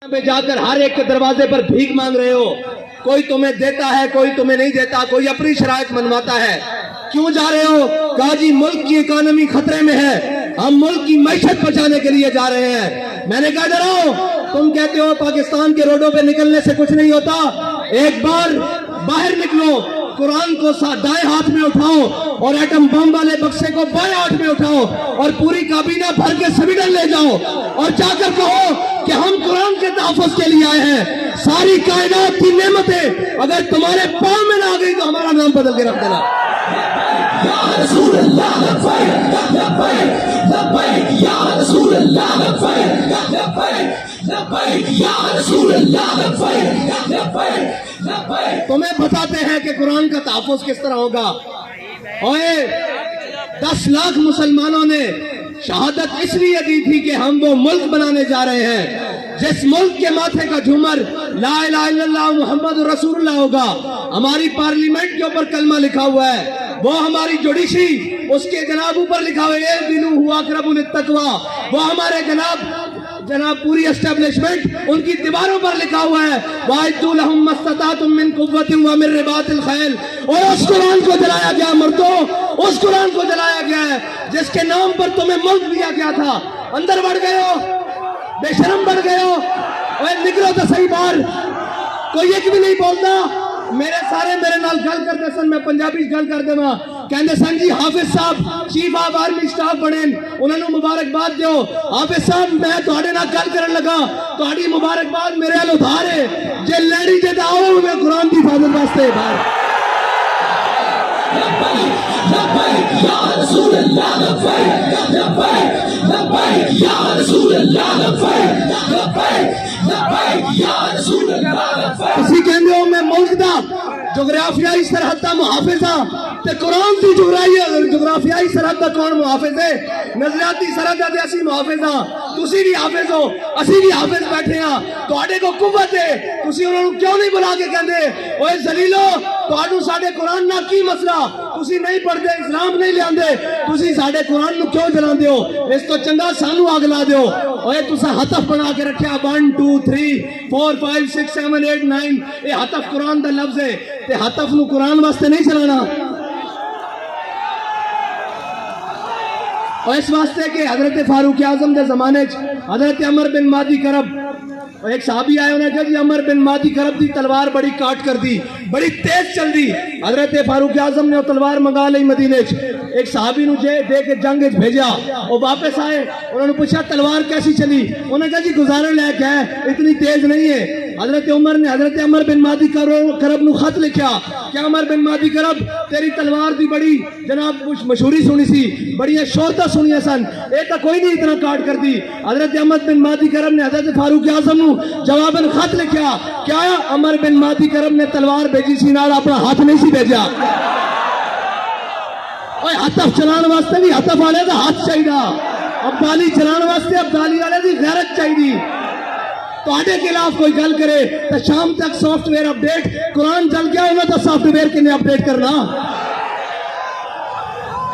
میں جا کر ہر ایک کے دروازے پر بھیک مانگ رہے ہو، کوئی تمہیں دیتا ہے کوئی تمہیں نہیں دیتا، کوئی اپنی شرائط منواتا ہے، کیوں جا رہے ہو؟ کہا جی ملک کی اکانومی خطرے میں ہے، ہم ملک کی معیشت بچانے کے لیے جا رہے ہیں۔ میں نے کہا ڈراؤ، تم کہتے ہو پاکستان کے روڈوں پہ نکلنے سے کچھ نہیں ہوتا، ایک بار باہر نکلو، قرآن کو دائیں ہاتھ میں اٹھاؤ اور ایٹم بم والے بکسے کو بائیں ہاتھ میں اٹھاؤ اور پوری کابینہ بھر کے سویڈن لے جاؤ اور جا کر کہو کہ ہم قرآن کے تحفظ کے لیے آئے ہیں، ساری کائنات کی نعمتیں اگر تمہارے پاؤں میں نہ آ گئی تو ہمارا نام بدل کے رکھ دینا۔ یا رسول اللہ لبیک لبیک لبیک یا رسول اللہ لبیک لبیک لبیک یا رسول اللہ لبیک لبیک لبیک۔ تمہیں بتاتے ہیں کہ قرآن کا تحفظ کس طرح ہوگا۔ اور 10 لاکھ مسلمانوں نے شہادت اس لیے دی تھی کہ ہم وہ ملک بنانے جا رہے ہیں جس ملک کے ماتھے کا جھومر لا الہ الا اللہ محمد رسول اللہ ہوگا، ہماری پارلیمنٹ کے اوپر کلمہ لکھا ہوا ہے، وہ ہماری جوڈیشری اس کے جناب اوپر لکھا ہوا ہے دنو ہوا اقرب للتقوی، وہ ہمارے جناب پوری اسٹیبلشمنٹ ان کی دیواروں پر لکھا ہوا ہے وَأَعِدُّوا لَهُم مَّا اسْتَطَعْتُم مِّن قُوَّةٍ وَمِن رِّبَاطِ الْخَيْلِ۔ اور اس قرآن کو جلایا گیا مردوں، اس قرآن کو جلایا گیا ہے جس کے نام پر تمہیں ملک دیا گیا تھا۔ اندر بڑھ گئے ہو، بے شرم بڑھ گئے ہو، اور نکلو تو صحیح باہر، کوئی ایک بھی نہیں بولتا۔ میرے نال گل کرتے سن، میں پنجابی گل کر دے کہندے سن جی حافظ صاحب چیف آف آرمی سٹاف بنے، انہوں نے مبارکباد دیو۔ حافظ صاحب میں تواڈے نال گل کرن لگا، تواڈی مبارکباد میرے ال ادھار ہے، جے لیڈی جے آؤ میں قرآن دی حفاظت واسطے باہر۔ لبیک لبیک یا رسول اللہ لبیک لبیک لبیک یا رسول اللہ لبیک لبیک لبیک یا رسول اللہ لبیک۔ اسی کہندے ہو میں ملک دا جغرافیائی سرحد دا محافظ ہاں تے قرآن دی جغرافیائی سرحد دا کون محافظ ہے؟ نظریاتی سرحد دا اسی محافظ ہاں، تسی بھی حافظ ہو، اسی بھی حافظ بیٹھے ہاں، تواڈے کو قوت ہے، تسی انہاں نوں کیوں نہیں بلا کے کہندے اوے ذلیلو تواڈوں ساڈے قرآن نال کی مسئلہ، تسی نہیں پڑھدے، اسلام نہیں لیاندے، تسی ساڈے قرآن نوں کیوں جلاندے ہو؟ اس تو چنگا سانوں اگ لا دیو۔ اوے تساں ہتف بنا کے رکھیا 1 2 3 4 5 6 7 8 9، اے ہتف قرآن دا لفظ ہے تے ہتف نو قرآن واسطے نہیں چلانا۔ اور اس واسطے کہ حضرت فاروق اعظم دے زمانے حضرت عمر بن مادی کرب، اور ایک صحابی آئے انہیں کہا جی عمر بن مادی کرب دی تلوار بڑی کاٹ کر دی، بڑی تیز چل دی۔ حضرت فاروق اعظم نے وہ تلوار منگا لئی مدینے چ، ایک صحابی نو دے کے جنگ بھیجا، وہ واپس آئے، انہوں نے پوچھا تلوار کیسی چلی؟ انہوں نے کہا جی گزارن لائق ہے، اتنی تیز نہیں ہے۔ حضرت عمر نے حضرت عمر بن مادی کرب نو خط لکھیا کہ عمر بن مادی کرب تیری تلوار دی بڑی جناب مشہوری سنی سی، بڑی شہرتاں سنیاں سن، اے تا کوئی نہیں اتنا کاٹ کر دی۔ حضرت عمر بن مادی کرب نے حضرت فاروق اعظم نو جواباً خط لکھیا، کیا عمر بن مادی کرب نے تلوار بھیجی سی نال اپنا ہاتھ نہیں سی بھیجا؟ اوے ہتف چلان واسطے بھی ہتف والے دا ہاتھ چاہیے، ابدالی چلان واسطے ابدالی والے دی غیرت چاہیے۔ تواڈے خلاف کوئی گل کرے تو شام تک سافٹ ویئر اپڈیٹ، قرآن چل گیا انہوں تو سافٹ ویئر کنے اپڈیٹ کرنا؟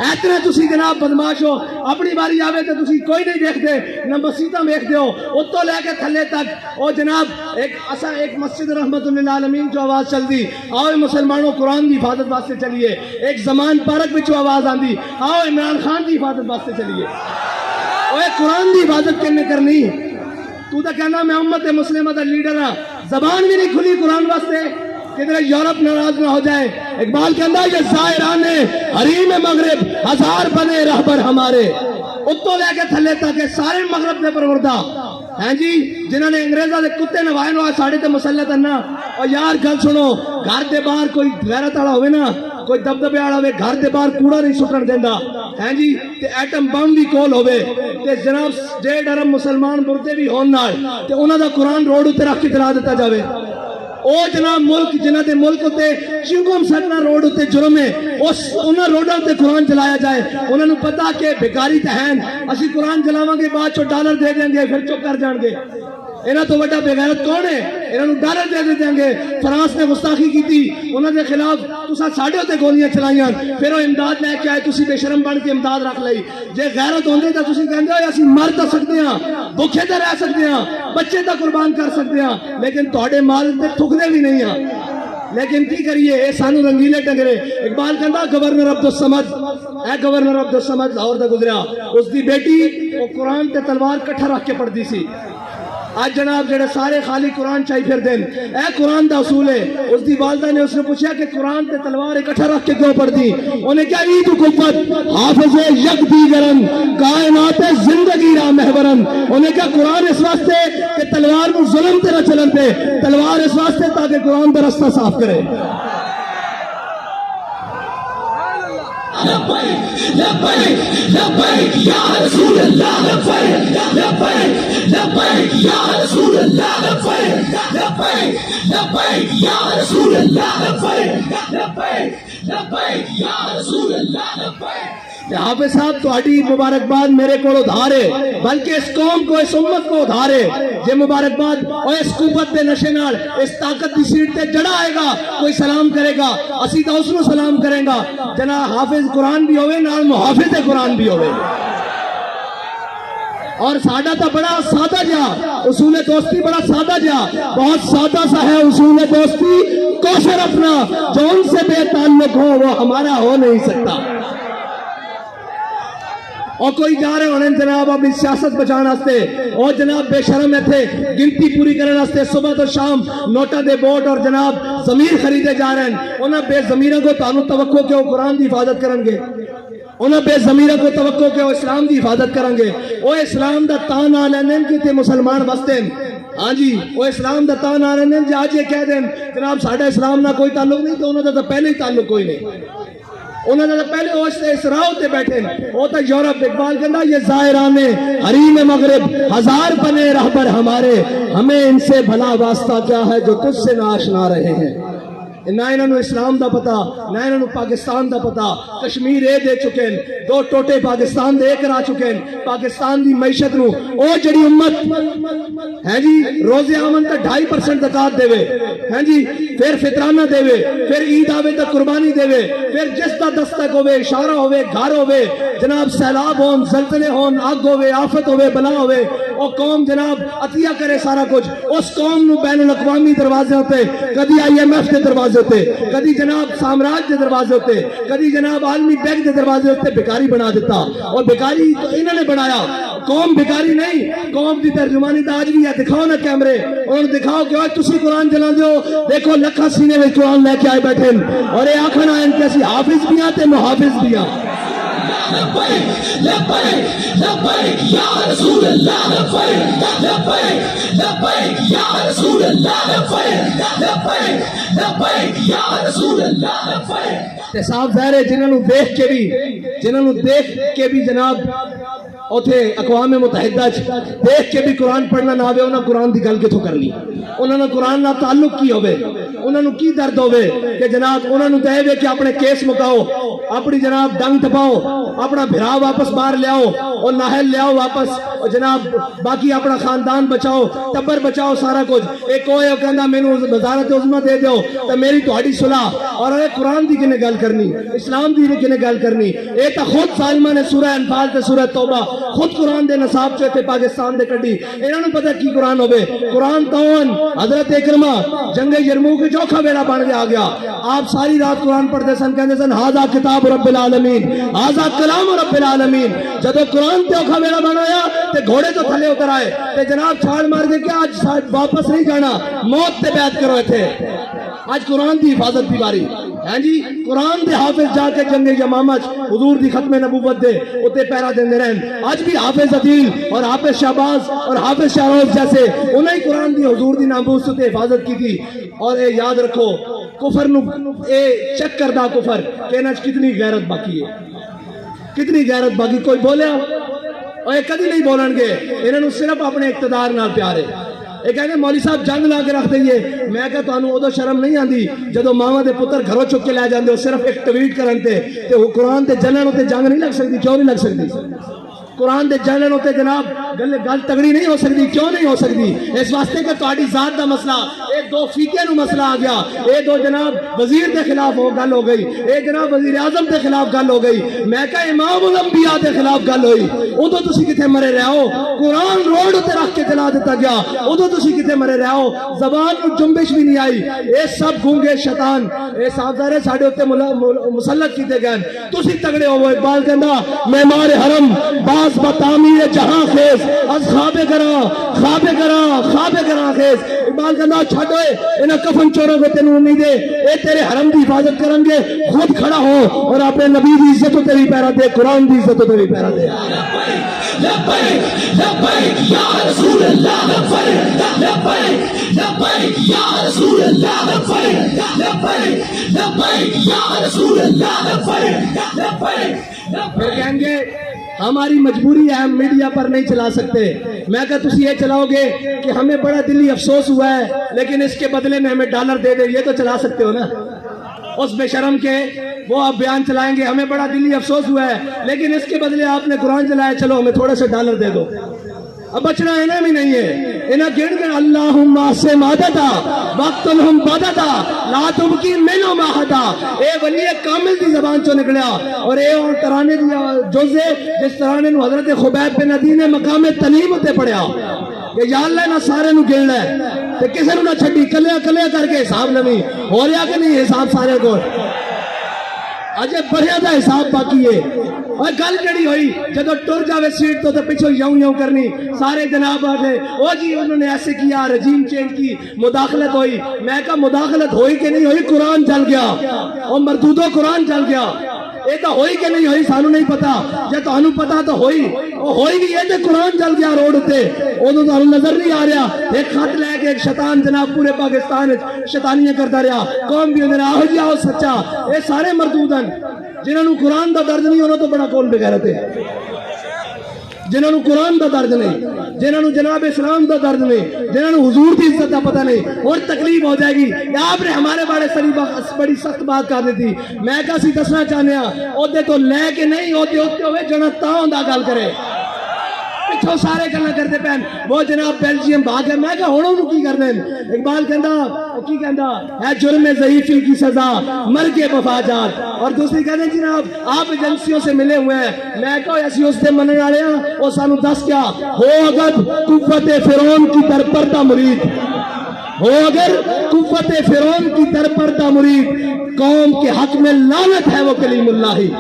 اتنا تسی جناب بدماش ہو، اپنی باری آوے تو تسی کوئی نہیں دیکھتے، نہ مسیطاں دیکھتے ہو، اتوں لے کے تھلے تک۔ او جناب ایک مسجد رحمت للعالمین جو آواز چل دی، آؤ مسلمانوں قرآن کی حفاظت واسطے چلیے۔ ایک زمان پارک وچوں آواز آندی، آؤ عمران خان کی حفاظت واسطے چلیے۔ اوے قرآن کی حفاظت کنے کرنی؟ تو تا کہنا میں امت مسلمہ دا لیڈر ہاں، زبان بھی نہیں کھلی قرآن واسطے، کدھر یورپ ناراض نہ ہو جائے۔ اقبال کہندا یہ زائران حریم مغرب ہزار بنے رہبر ہمارے، اتوں لے کے تھلے تک سارے مغرب دے پروردہ ہیں جی، جنہوں نے انگریزاں دے کتے نوائے نو ساڑے تے مسلط ہیں۔ اور یار گل سنو، گھر دے باہر کوئی غیرت والا ہوئے نا، کوئی دبدبے والا ہوئے، گھر دے باہر کوڑا نہیں سٹن دیندا ہیں جی، تے ایٹم بم بھی کول ہوئے تے جناب جے ڈرم مسلمان مردے بھی ہون نال تے انہاں دا قرآن روڈ تے رکھ کے جلا دیتا جاوے۔ او جناب ملک جنہ دے ملک ہوتے چنگم سٹنا روڈ ہوتے جرم ہے، انہاں روڈوں تے قرآن جلایا جائے۔ انہوں نے پتا کہ بیکاری تہین اسی قرآن جلاواں گے بعد چو ڈالر دے دیں گے پھر چپ کر جان گے۔ انہاں تو بڑا بے غیرت کون ہے؟ انہاں نوں ڈالر دے دیں گے۔ فرانس نے گستاخی کی تھی، انہاں دے خلاف تساں ساڈے تے گولیاں چلائیاں، پھر وہ امداد لے کے آئے، تسی بے شرم بن کے امداد رکھ لئی۔ جے غیرت ہوندی تے تسی کہندے ہو اسی مر تے سکدے ہاں، بھوکے تے رہ سکدے ہاں، بچے تک قربان کر سکتے ہیں لیکن تھوڑے مال تے تھکدے بھی نہیں ہیں لیکن کی کریے اے سانو رنگیلے ٹنگرے اقبال کہندا گورنر عبدالصمد اے گورنر عبدالصمد لاہور دا گزریا اس دی بیٹی وہ قرآن تے تلوار کٹھا رکھ کے پڑھدی سی آج جناب جڑے سارے خالی قرآن چاہی پھر دین اے قرآن دا اصول ہے اس دی والدہ نے اس نے پوچھا کہ قرآن تے تلوار اکٹھا رکھ کے کیوں پڑھ دی انہیں کہا عید کفت حافظ یک دیگرن کائنات زندگی را محورن انہیں کہا قرآن اس واسطے کہ تلوار میں ظلم تے نہ چلن تے تلوار اس واسطے تاکہ قرآن دا رستہ صاف کرے لبیک لبیک لبیک یا رسول اللہ لبیک لبیک لبیک یا رسول اللہ لبیک لبیک لبیک یا رسول اللہ لبیک لبیک لبیک یا رسول اللہ لبیک حافظ صاحب تہاڈی مبارکباد میرے کو ادھار ہے بلکہ اس قوم کو اس امت کو ادھار ہے یہ مبارکباد اور اس قوت دے نشے نال اس طاقت دی سیٹ تے جڑا آئے گا کوئی سلام کرے گا اسی تو اس نو سلام کریں گا جناب حافظ قرآن بھی ہوئے نال محافظ قرآن بھی ہوئے اور سادہ تا بڑا سادہ جا اصول دوستی بڑا سادہ جا بہت سادہ سا ہے اصول دوستی کوشر اپنا جو ان سے بے تعلق ہو وہ ہمارا ہو نہیں سکتا اور کوئی جا رہے ہونے جناب اپنی سیاست بچانا ہستے اور جناب بے شرم تھے گنتی پوری کرنا ہستے صبح تو شام نوٹا دے بوٹ اور جناب ضمیر خریدے جا رہے ہیں انہاں بے ضمیروں کو تعلق توقع کہ وہ قرآن دی حفاظت کرن گے انہاں بے ضمیروں کو توقع کہ وہ اسلام دی حفاظت کرن گے وہ اسلام دا تان آ لینن کی تے مسلمان بستے ہیں ہاں جی وہ اسلام دا تان آ لینن جی آج یہ کہہ دیں جناب ساڑھا اسلام نہ کوئی تعلق نہیں تو انہوں دا پہلے ہی تعلق کوئی نہیں انہوں نے پہلے اس راہ تے بیٹھے وہ تو یورپ اقبال کہنا یہ زائران حریم مغرب ہزار بنے رہبر ہمارے ہمیں ان سے بھلا واسطہ کیا ہے جو تجھ سے نہ آشنا رہے ہیں نہ انہوں اسلام دا پتا نہ انہوں پاکستان دا پتا کشمیر اے دے چکے ہیں دو ٹوٹے پاکستان دے کرا چکے ہیں پاکستان دی معیشت نو او جڑی امت ہے جی روزے آمن تا 2.5% زکات دے ہیں جی پھر فطرانہ دے پھر عید آوے تا قربانی دے پھر جس دا دستک ہوئے اشارہ ہوئے گھر ہوئے جناب سیلاب ہون زلزلے ہون آگ ہوئے آفت ہوئے بلا ہوئے او قوم جناب عطیہ کرے سارا کچھ اس قوم نو بین الاقوامی دروازے ہوتے کدی IMF کے دروازے ہوتے کدی جناب سامراج کے دروازے ہوتے کدی جناب عالمی بینک کے دروازے ہوتے بیکاری بنا دیتا اور بیکاری تو انہوں نے بنایا قوم بیکاری نہیں قوم دی ترجمانی تو آج بھی ہے دکھاؤ نا کیمرے انہوں نے دکھاؤ کہ تسی قرآن جلا دیو دیکھو لکھا سینے میں قرآن لے کے آئے بیٹھے اور یہ آنکھنا ہے ان کے اسی حافظ بھی آتے محافظ بھی آتے لبیک لبیک لبیک یا رسول اللہ لبیک لبیک لبیک یا رسول اللہ لبیک لبیک لبیک یا رسول اللہ لبیک صاحب ظاہر ہے جنہوں دیکھ کے بھی جناب اوتھے اقوام متحدہ دیکھ کے بھی قرآن پڑھنا نہ آوے انہاں قرآن دی گل کتھوں کرنی انہاں نے قرآن نہ تعلق کی ہوئے انہاں نے کی درد ہوئے کہ جناب انہاں نے دے ہوئے کہ اپنے کیس مکاؤ اپنی جناب ڈنگ ٹپاؤ اپنا بھرا واپس باہر لے آؤ اور ناہل لے آؤ واپس اور جناب باقی اپنا خاندان بچاؤ ٹبر بچاؤ سارا کچھ ایک کوئی کہندا مینوں وزارت عظمیٰ دے دیو تے میری تہاڈی صلح اور اے قرآن دی کنے گل کرنی اسلام دی کنے گل کرنی اے تا خود ظالماں نے سورہ انفال تے سورہ توبہ خود قرآن دے نصاب چوتے پاکستان دے کڈی انہاں نوں پتہ کی قرآن ہوے قرآن تاون حضرت اکرمہ جنگ یرموک کے چوکھا بیڑا بن کے آ گیا آپ ساری رات قرآن پڑھتے سن کہندے سن ھذا کتاب رب العالمین ھذا کلام رب العالمین جدو قرآن تے اوکھا بیڑا بنایا تے گھوڑے تو تھلے اتر آئے تے جناب چھاڑ مار کے کہ آج واپس نہیں جانا موت تے بیعت کرو تھے آج قرآن دی حفاظت دی باری ہاں جی قرآن دے حافظ جا کے جنگ یمامہ حضور دی ختم نبوت دے اتے پیرا دیندے رہن آج بھی حافظ عدیل اور حافظ شہباز اور حافظ شاہروز جیسے انہیں قرآن دی حضور دی ناموس تے حفاظت کی تھی اور اے یاد رکھو کفر نو اے چیک کردہ کفر کہنا کتنی غیرت باقی ہے کتنی غیرت باقی کوئی بولیا اور یہ کدی نہیں بولن گے انہوں صرف اپنے اقتدار نال پیار ہے یہ کہنے مولوی صاحب جنگ لا کے رکھ دئیے میں کہا تانوں ادو شرم نہیں آندی جدو ماما دے پتر گھروں چک کے لے جاندے ہو صرف ایک ٹویٹ کرن تے قرآن تے جنن تے جنگ نہیں لگ سکتی کیوں نہیں لگ سکتی قرآن دے جانن ہوتے جناب گل تگڑی نہیں ہو سکتی. کیوں نہیں ہو سکتی؟ اس واسطے کہ تہاڈی ذات دا مسئلہ اے دو فقیہ نو مسئلہ آ گیا, اے دو جناب وزیر دے خلاف ہو گل ہو گئی, اے جناب وزیر اعظم دے خلاف گل ہو گئی, میں کہا امام الانبیاء دے خلاف گل ہوئی. ادو تسی کتے مرے رہے ہو؟ قرآن روڈ تے رکھ کے جلا دیتا گیا, ادو تسی کتے مرے رہے ہو؟ زبان کو جنبش بھی نہیں آئی. اے سب گونگے شیطان اے سازدارے ساڈے اوتے مسلط کیتے گئے. تسی تگڑے ہو. اقبال کہندا معمار حرم باز بتامیر جہاں خیز از خواب گراں خیز. اقبال کہندا چھڈ اوئے انہاں کفن چوروں کو تینوں امید ہے, اے تیرے حرم دی حفاظت کرن گے. خود کھڑا ہو اور اپنے نبی دی عزت تے بھی پیرا دے, قرآن دی عزت تے بھی پیرا دے. لبیک لبیک یا رسول اللہ, لبیک لبیک لبیک یا رسول اللہ, لبیک لبیک لبیک یا رسول اللہ, لبیک لبیک. پھر کہیں گے ہماری مجبوری ہے, ہم میڈیا پر نہیں چلا سکتے. میں کہا تسی یہ چلاؤ گے کہ ہمیں بڑا دلی افسوس ہوا ہے لیکن اس کے بدلے میں ہمیں ڈالر دے دے, یہ تو چلا سکتے ہو نا. اس بے شرم کے وہ آپ بیان چلائیں گے ہمیں بڑا دلی افسوس ہوا ہے لیکن اس کے بدلے آپ نے قرآن چلایا, چلو ہمیں تھوڑے سے ڈالر دے دو. اب بچنا انہیں بھی نہیں ہے. انہیں گھڑ گئے اللہم سے مادتا وقتلہم بدتا لا تبکی منو ماہتا. اے ولی کامل دی زبان چو نکلیا اور اے اور ترانے دی جوزے جس ترانے نو حضرت خبیب بن عدی نے مقام تلیم تے پڑھیا کہ یا اللہ نہ سارے نو گھڑ لے تے کسے نو نہ چھڑی, کلیا کلیا کر کے حساب نمی ہو رہا کہ نہیں حساب سارے کو. اجے بڑھیا دا حساب باقی ہے. اور گل کڑی ہوئی جدو ٹر جاوے سیٹ تو پچھو یوں یوں کرنی, سارے جناب آگے او جی انہوں نے ایسے کیا, رجیم چینج کی, مداخلت ہوئی. میں کہا مداخلت ہوئی کہ نہیں ہوئی؟ قرآن چل گیا اور مردودو قرآن چل گیا. یہ تو ہوئی کہ نہیں ہوئی سانو نہیں پتا, جب تو پتا تو ہوئی بھی یہ تو قرآن چل گیا روڈ تے. ادو تو نظر نہیں آ رہا. ایک خط لے کے ایک شیطان جناب پورے پاکستان شیطانیاں کرتا رہا, قوم بھی انہیں آہو جی آہو سچا. یہ سارے مردودن جنہوں نے قرآن دا درد نہیں انہوں تو بڑا کون بغیرت ہے. جنہوں نے قرآن دا درد نہیں, جنہوں نے جناب اسلام دا درد نہیں, جنہوں نے حضور کی عزت دا پتہ نہیں, اور تکلیف ہو جائے گی. آپ نے ہمارے بارے بڑی سخت بات کر دی تھی. میں کہا سی دسنا چاہنے ہاں عہدے تو لے کے نہیں ہوتے ہوئے جنہ تاؤں دا گل کرے. پچھو سارے گلہ کرتے پہن وہ جناب بیلجیم بھاگ ہے. میں کہا ہونوں نو کی کرنے. اقبال کہندا ہے جرم ضعیفی کی سزا مر کے مفاجات. اور دوسری کہتے ہیں جناب آپ ایجنسیوں سے ملے ہوئے ہیں. میں کہا ایسی اس سے مننے والے ہیں وہ سانو دس کیا ہو اگر قوت فرعون کی در پردہ مرید, ہو اگر قوت فرعون کی در پردہ مرید, قوم کے حق میں لعنت ہے وہ کلیم اللہ ہی.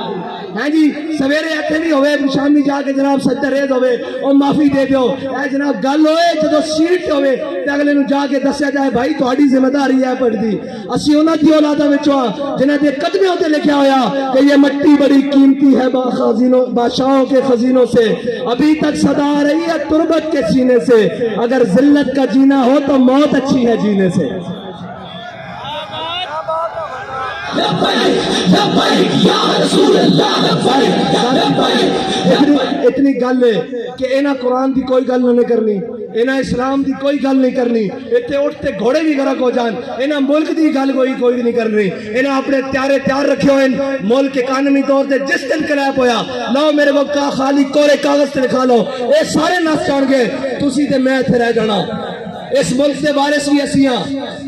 ہاں جی سویرے ایتھے نہیں ہوئے شامی جا کے جناب سجدہ ریز ہوئے اور معافی دے دیو. اے جناب گل ہوئے جدو سیٹ ہوئے تے اگلے نو جا کے دسیا جائے بھائی تہاڈی ذمہ داری ہے پڑھ دی. اسی انہاں دی اولاداں وچوں جنہاں دے قدمے تے لکھیا ہویا کہ یہ مٹی بڑی قیمتی ہے بادشاہوں کے خزینوں سے, ابھی تک صدا آ رہی ہے تربت کے سینے سے, اگر ذلت کا جینا ہو تو موت اچھی ہے جینے سے. اتنی گل ہے کہ انہاں قرآن دی کوئی گل نہیں کرنی, انہاں اسلام دی کوئی گل نہیں کرنی. اتنے اٹھتے گھوڑے بھی غرق ہو جان. انہاں ملک دی گل کوئی نہیں کرنی. انہاں اپنے تیار رکھے ہوئے ملک اکانومی طور سے جس دن کلیپ ہویا لو میرے کو خالی کورے کاغذ سے لکھا لو, اے سارے نس جان گے, تسی تے میں اتنے رہ جانا. اس ملک دے وارث بھی اسی ہاں.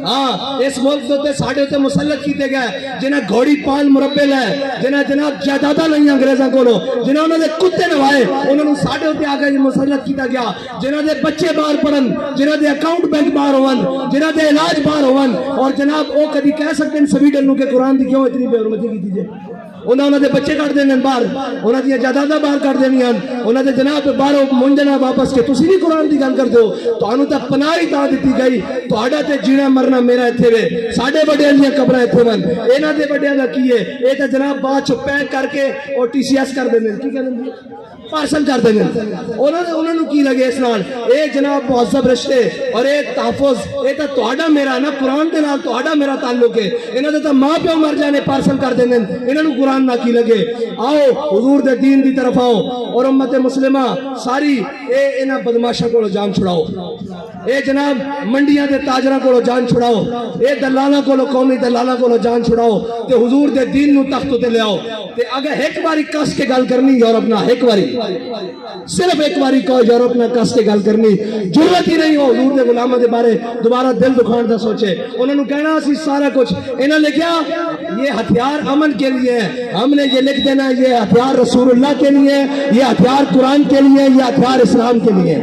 ہاں اس ملک دے ساڈے تے مسلط کیتے گئے جنہاں گھوڑی پال مربے لے, جنہاں جناب جائیداداں لئیاں انگریزاں کولوں, جنہاں انہاں دے کتے نوائے انہاں نوں ساڈے تے آ کے مسلط کیتا گیا. جنہاں دے بچے باہر پڑھن, جنہاں دے اکاؤنٹ بینک باہر ہون, جنہاں دے علاج باہر ہون, اور جناب او کدی کہہ سکتے ہیں سویڈن نوں کہ قرآن دی کیوں اتنی بے حرمتی کیتی جائے. انہوں دے بچے کٹ دینے باہر, انہوں دیا جائیداداں باہر کٹ دینی ہیں, انہوں دے جناب باہر منجنا واپس کے تسی نہیں قرآن دی گل کر دو. تو انہوں تے پناہ ہی تا دیتی گئی. تو آڈا تے جینا مرنا میرا ایتھے وے, ساڈے بڑے دیاں قبراں ایتھے ون, انہاں دے بڑیاں دا کی ہے اے تے جناب بعد چ پیک کر کے اور ٹی سی ایس کر دیندے, کی کہندے پارسل کر دیں. انہوں نے کی لگے اس نال اے جناب مہذب رشتے اور اے تحفظ, اے تا تہاڈا میرا نا قرآن دے نال تہاڈا میرا تعلق ہے. انہاں دے تا ماں پیو مر جانے پارسل کر دیں, انہاں نوں قرآن نہ کی لگے. آؤ حضور دے دین دی طرف آؤ اور امت مسلمہ ساری اے انہاں بدماشاں کولوں جان چھڑاؤ. اے جناب منڈیاں دے تاجراں کولوں جان چھڑاؤ, اے دلالاں کولوں قومی دلالاں کولوں جان چھڑاؤ تے حضور دے دین نو تخت تے لے آؤ. تے اگر ایک باری کس کے گل کرنی یورپ نہ ایک باری صرف ایک باری کہو یورپ نہ کس کے گل کرنی ضرورت ہی نہیں ہو حضور دے غلاموں دے بارے دوبارہ دل دکھان دا سوچے انہوں نے کہنا اسی سارا کچھ انہوں نے لکھیا یہ ہتھیار امن کے لیے ہے ہم نے یہ لکھ دینا یہ ہتھیار رسول اللہ کے لیے یہ ہتھیار قرآن کے لیے یہ ہتھیار اسلام کے لیے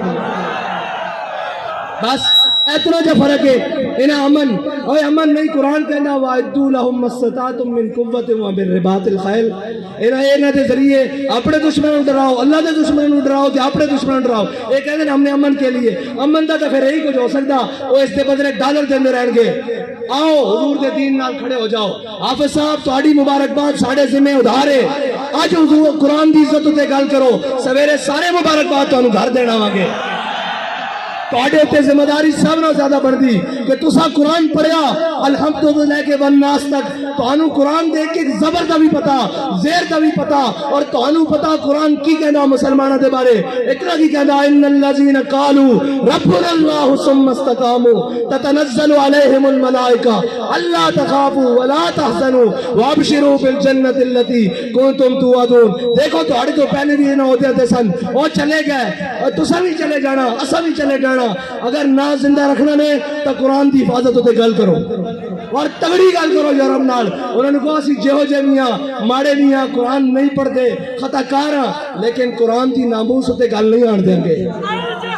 بس اتنا جو فرق ہے انہیں امن اور امن نہیں قرآن کہنا وَاعِدُّوا لَهُم مَّا اسْتَطَعْتُم مِّن قُوَّةٍ وَمِن رِّبَاطِ الْخَيْلِ انہیں دے ذریعے اپنے دشمنوں ڈراؤ اللہ دے دشمنوں ڈراؤ تے اپنے دشمنوں ڈراؤ یہ کہتے ہیں ہم نے امن کے لیے امن دا تو پھر یہی کچھ ہو سکتا وہ اس کے بدلے ڈالر دیندے رہن گے آؤ حضور دے دین نال کھڑے ہو جاؤ حافظ صاحب تہاڈی مبارکباد ساڈے ذمہ ادھار ہے اج حضور قرآن دی عزت تے گل کرو سویرے سارے مبارکباد تانوں گھر دینا آواں تواڈے تے ذمہ داری سب نال زیادہ بڑھدی کہ تساں قرآن پڑھیا الحمدللہ کے والناس تک تانوں قرآن دیکھ کے زبر دا بھی پتا زیر دا بھی پتا اور تانوں پتا قرآن کی کہندا مسلماناں دے بارے اقرا کی کہندا ان الذين قالوا ربنا الله ثم استقاموا تتنزل عليهم الملائکہ الا تخافوا ولا تحزنوا وابشروا بالجنة التي كنتم توعدون دیکھو تواڈے تو پہلے بھی نہ ہوتے تھے سن وہ چلے گئے اور تساں بھی چلے جانا اساں بھی چلے جانا اگر نہ زندہ رکھنا نے تو قرآن دی حفاظت ہوتے گل کرو اور تگڑی گل کرو یورپ نال انہوں نے کہا اسی جہو جے میاں ماڑے میاں قرآن نہیں پڑھتے خطا کار لیکن قرآن دی ناموس ہوتے گل نہیں آن دیں گے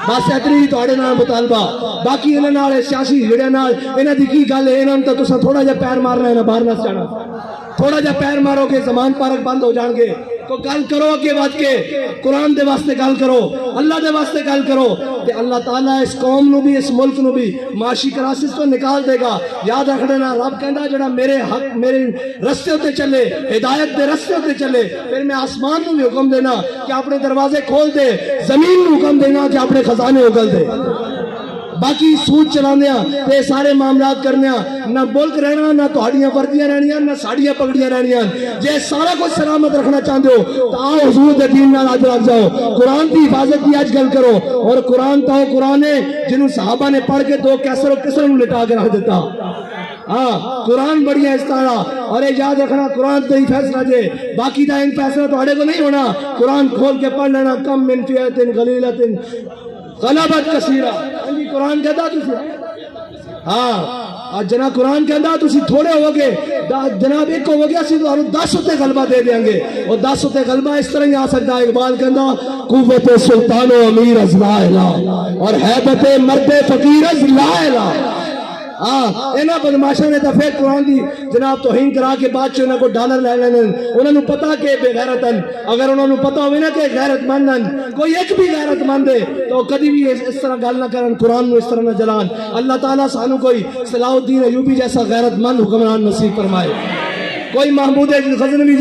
بس اتنی ہی تواڈے نال مطالبہ باقی انہاں نال سیاسی جڑے نال انہاں دی کی گل ہے انہاں تے تساں تھوڑا جہا پیر مارنا ہے نہ باہر نہ جانا تھوڑا جہا پیر مارو گے زمان پارک بند ہو جان گے تو گل کرو اگے بات کے قرآن دے واسطے گل کرو اللہ دے واسطے گل کرو کہ اللہ تعالیٰ اس قوم نو بھی اس ملک نو بھی معاشی کراسس تو نکال دے گا یاد رکھ لینا رب کہندا جڑا میرے حق میرے رستے ہوتے چلے ہدایت دے رستے ہوتے چلے پھر میں آسمان نو بھی حکم دینا کہ اپنے دروازے کھول دے زمین نو حکم دینا کہ اپنے خزانے اگل دے باقی سود چلانے تے سارے معاملات کرنے نہ ملک رہنا نہ تہاڈیاں وردیاں رہنیاں نہ ساڑیاں پگڑیاں رہنیاں جے سارا کچھ سلامت رکھنا چاہتے ہو تو آؤ حضور دے دین نال آج رکھ جاؤ قرآن کی حفاظت کی آج گل کرو اور قرآن تو قرآن ہے جنہوں صحابہ نے پڑھ کے دو کیسر و کسر نو لٹا کے رکھ دیتا ہاں قرآن بڑی ہے اس طرح اور یاد رکھنا قرآن تو ہی فیصلہ جے باقی دا ان فیصلہ تہاڈے کو نہیں ہونا قرآن کھول کے پڑھ لینا کم من فئۃ قلیلۃ غلبت کثیرہ قرآن کہتا تسی ہاں جناب قرآن کہتا تسی تھوڑے ہو گے جناب ایک ہو گیا سی تو 10 ہوتے غلبہ دے دیں گے اور 10 ہوتے غلبہ اس طرح ہی آ سکتا ہے اقبال کہتا قوت سلطان و امیر از لا الہ اور حیبت مرد فقیر از لا الہ انہاں بدماشاں نے پھر قرآن دی جناب توہین کرا کے بعد انہاں کو ڈالر لے لینے انہوں نے پتا کہ بے غیرتن اگر انہوں نے پتا ہوئے نا کہ غیرت مندن کوئی ایک بھی غیرت مند ہے تو کدی بھی اس طرح گل نہ کرن قرآن میں اس طرح نہ جلان اللہ تعالیٰ سانو کوئی صلاح الدین ایوبی جیسا غیرت مند حکمران نصیب فرمائے کوئی محمود غزنوی